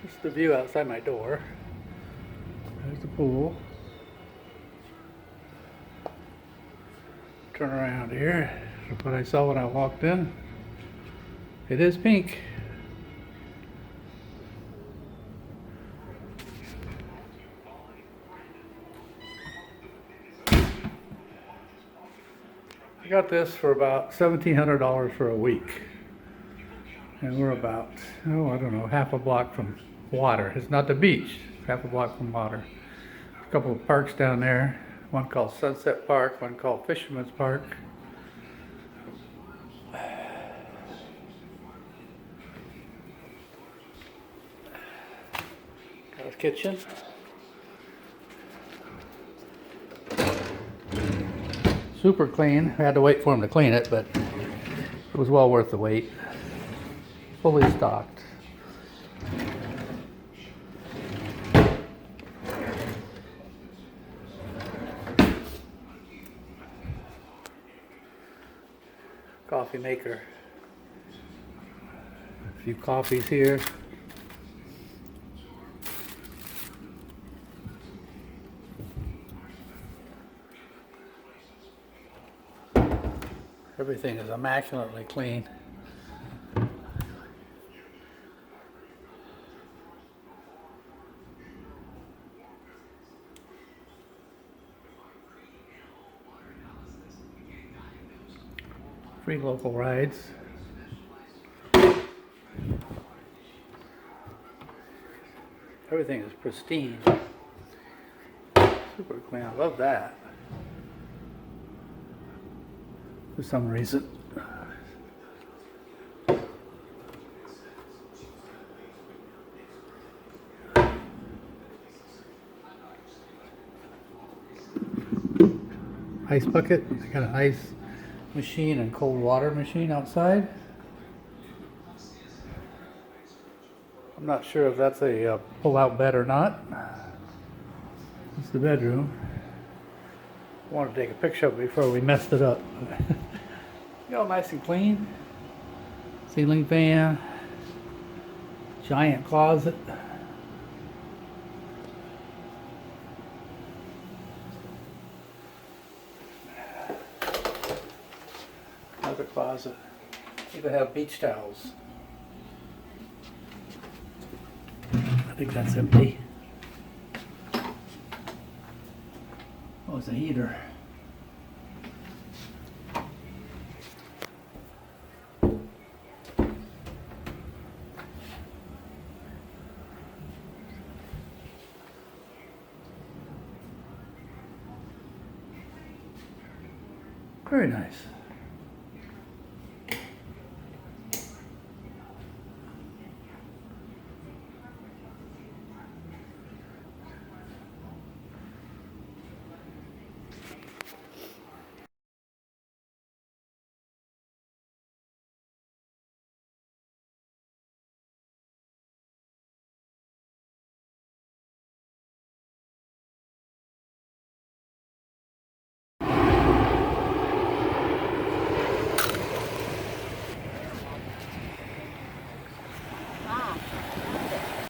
This is the view outside my door. There's the pool. Turn around here. What I saw when I walked in. It is pink. I got this for about $1,700 for a week. And we're about, oh, I don't know, half a block from water. It's not the beach, half a block from water. A couple of parks down there. One called Sunset Park, one called Fisherman's Park. Got a kitchen. Super clean. I had to wait for him to clean it, but it was well worth the wait. Fully stocked. Coffee maker. A few coffees here. Everything is immaculately clean. Free local rides. Everything is pristine. Super clean. I love that. For some reason. Ice bucket. I got an ice machine and cold water machine outside. I'm not sure if that's a pull-out bed or not. It's the bedroom. I wanted to take a picture of it before we messed it up. You know, nice and clean. Ceiling fan. Giant closet. Another closet. Even have beach towels. I think that's empty. Oh, it's a heater. Very nice.